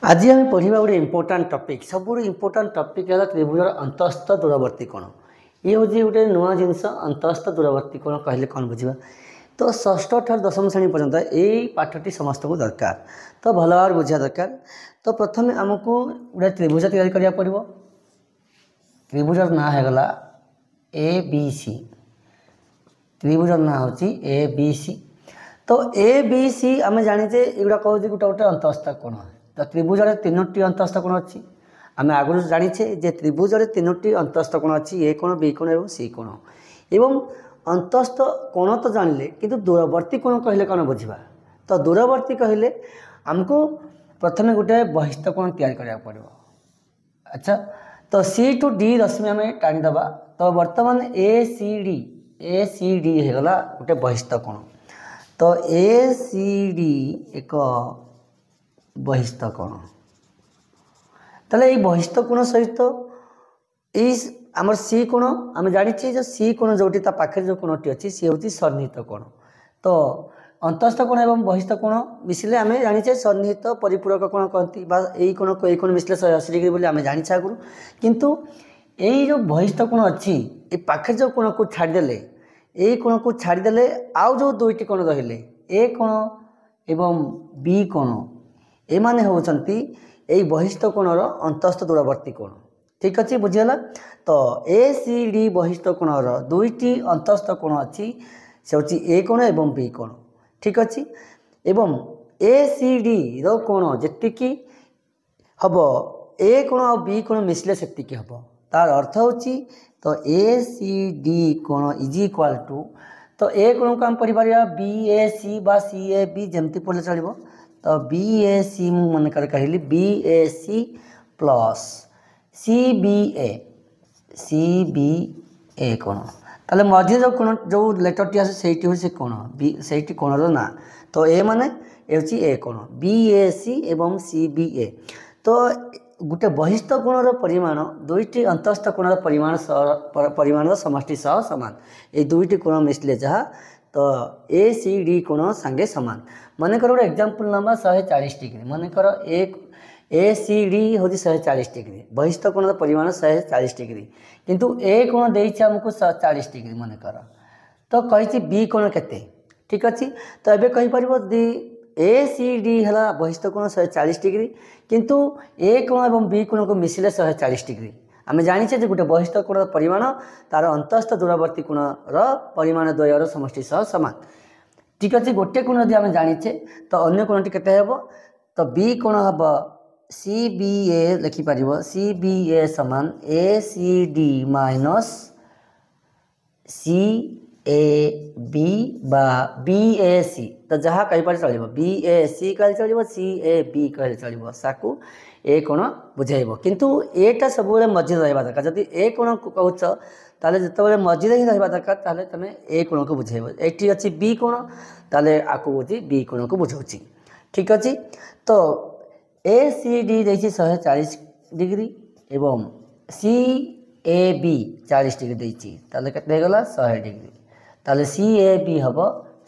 आज आम पढ़ा गोटे इम्पोर्टाट टपिक सब इम्पोर्टाट टपिक है त्रिभुजर अंतस्थ दूरवर्ती कोण। ये हूँ गोटे नुआ जिनस अंतस्थ दूरवर्ती कोण कहले कौन बुझा। तो षष्ठ ठार दशम श्रेणी पर्यंत यही पाठटी समस्त को दरकार। तो भल भाव बुझा दरकार। तो प्रथम आमको गोटे त्रिभुज तैयारी करा पड़ो। त्रिभुजर ना होगला ए बी सी। त्रिभुजर ना हूँ ए बी सी। तो ए बी सी आम जाचे युवा कहूँ गोटे गोटे अंतस्थ कोण। तो त्रिभुजर तीनोटी अंतस्थ कोण अच्छी आम आगुरी जाचे जे त्रिभुजर तीनोटी अंतस्थ कोण अच्छी ए कोण बी कोण और सी कोण। एवं अंतस्थ कोण तो जानले किंतु दूरवर्ती कोण कहले कौन बुझा। तो दूरवर्ती कहले आमको प्रथम गोटे बहिस्थ कोण तैयारी करा पड़ो। अच्छा तो सी टू डी रश्मि आम टाणीदबा। तो बर्तमान ए सी डी होगला गोटे बहिस्थ कोण। तो ए सी डी एक बहिस्थ कोण। ताले ये बहिस्थ कोण सहित आमर सी कोण आम जाचे जो सी कोण जोटी ता पाखे जो कोणटी अच्छी सी हूँ सन्निहित कोण। तो अंतस्थ कोण एवं बहिस्थ कोण मिसिले आम जाचे सन्निहित परिपूरक कोण कहती यही कोण को कोण मिसिले 180 डिग्री बोली आम जाचे आगुरी। किंतु यही जो बहिस्थ कोण अच्छी ये पाखे जो कोण को छाड़देले यही कोण को छाड़देले आउ जो दुईटी कोण रहिले ए कोण एवं बी कोण एमाने होउछंती एई बहिस्थ कोणर अंतस्थ दूरवर्ती कोण। ठीक अच्छे बुझीगला। तो ए सी डी बहिस्थ कोणर दुईटी अंतस्थ कोण अच्छी से हूँ ए कोण एवं बी कोण। ठीक अच्छे एवं ए सी डी रो कोण जेतिकी हम ए कोण और बी कोण मिसले सेतिकी हम तार अर्थ होची। तो ए सी डी कोण इज इक्वाल टू तो ए कोण को आम पढ़ी बी ए सी बा सी ए बी जमती पढ़ले चलो। तो बी ए सी मनकर कहली B A C plus C B ए कोण। ताले मझे जो कोण जो लेटर टी आसे सेठी से कोण बी सेठी कोणर ना। तो ए माने ए कोण बी ए सी एवं सी बी ए। तो गोटे बहिस्थ कोणर परिमाण दुईटी अंतस्थ कोणर परिमाण समष्टि सह सामान ये दुईटी कोण मिसले जहाँ तो ए सी डी कोण सांगे सामान। मनकर गोटे एग्जांपल नवा 140 डिग्री मनकर ए सी डी हूँ 140 डिग्री बहिस्थ कोण परिमाण 140 डिग्री किंतु ए कोण देइछि हमको 40 डिग्री मनकर। तो कही बी कोण केते। ठीक अच्छे। तो ये कहीपर दी ए सी डी है बहिस्थ कोण 140 डिग्री किंतु ए कोण और बी कोण को मिसिले 140 डिग्री आम जाचे गोटे बहिस्थ कोण परिमाण तार अंतस्थ दूरवर्ती कोणर परिमाण द्वयर समष्टि सह सामान। ठीक अच्छे। गोटे कोण यदि आम जाचे तो अन्य कोणटी केते हेबो। तो बी कोण हम सी B A लिखिपर C B A समान A C D minus C A B बा बी ए सी। तो जहाँ कहीपर चलो बी ए सी कहे चलो सी ए बी कहे चलो साकू ए कोण बुझेब किंतु एटा सब मझे रहा दरकार। जदि ए कोण कहूच ताले जिते मझे ही रहा दरकार ताले तुम ए कोण को बुझेब। ये अच्छी बी कोण ताले आकु बुझी बी कोण को बुझाऊँगी। ठीक अच्छे। तो ए सी डी देखिए 140 डिग्री एवं सी ए बी 40 डिग्री देखिए ताले केते गला 100 डिग्री ताले सी ए बी हम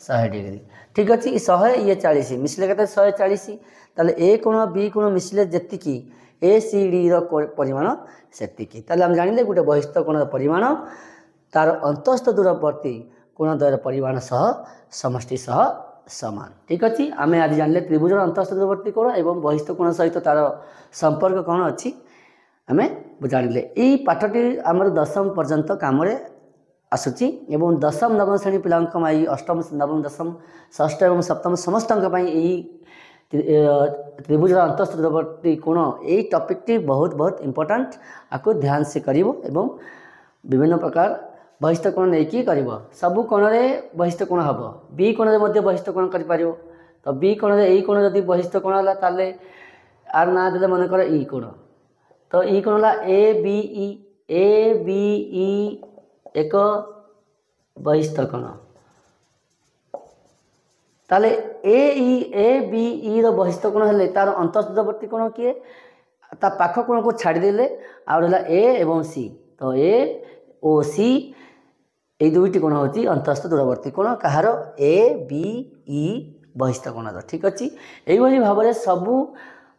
100 डिग्री। ठीक अच्छे। 100 ये 40 मिसले के 140 ताले ए कोण बी कोण मिसले जेतिकी ए सी डी परिमाण सेतिकी ताले हम जानिले गोटे बहिस्थ कोण परिमाण तार अंतस्थ दूरवर्ती कोण द्वयर परिमाण सह समष्टि सह सामान। ठीक अच्छे। आम आज जानले त्रिभुजर अंतस्थ दूरवर्ती कोण एवं बहिस्थ कोण सहित तार संपर्क कौन अच्छी आम जानिले। यही पाठटी आमर दशम पर्यंत काम आसूची एवं दशम नवम श्रेणी पिलाई अष्टम नवम दशम षष्ठ एवं सप्तम समस्त यही त्रिभुजर अंतस्थ दूरवर्ती कोण यही टपिकटी बहुत बहुत इम्पोर्टाट आपको ध्यान से करिवो एवं विभिन्न प्रकार बहिस्थ कोण नहीं कर सबू कोण बहिस्थ कोण हम बी कोण बहिस्थ कोण कर। तो बी कोण यही कोण जब बहिस्थ कोण है ताले आर ना दे मनकर ई कोण। तो ई कोण है ए बी ई एक बहिस्थ कोण ताले ए बी ई बहिस्थ कोण है तार अंतस्थ दूरवर्ती कोण किए ता पाख कोण को छाड़देले आ रहा ए एवं सी। तो ए ओ सी ये दुईटी कोण होची अंतस्थ दूरवर्ती कोण कहार ए बी ई बहिस्थ कोण। ठीक अच्छे। यही भाव में सबू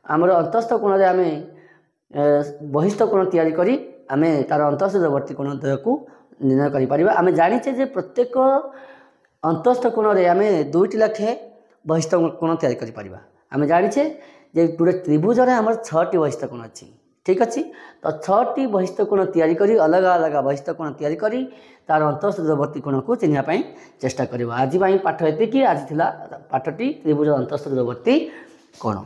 आमर अंतस्थ कोण रे आमे बहिस्थ कोण तैयारी करी आमे तार अंतस्थ कोण द्वय को निर्णय करि परिबा। आमे जानिछे जे प्रत्येक अंतस्थ कोण रे आमे दुईटी लाखे बहिस्थ कोण तैयारी करि परिबा। आमे जानिछे जे पूरे त्रिभुज रे हमर 6टी बहिस्थ कोण अछि। ठीक अछि, तो 6टी बहिस्थ कोण तैयारी करी अलग अलग बहिस्थ कोण तैयारी करी तार अंतस्थ कोण को चिन्हिया पई चेष्टा करिबा। आज पाठ एतिकी। आज थिला पाठटी त्रिभुज अंतस्थ कोण।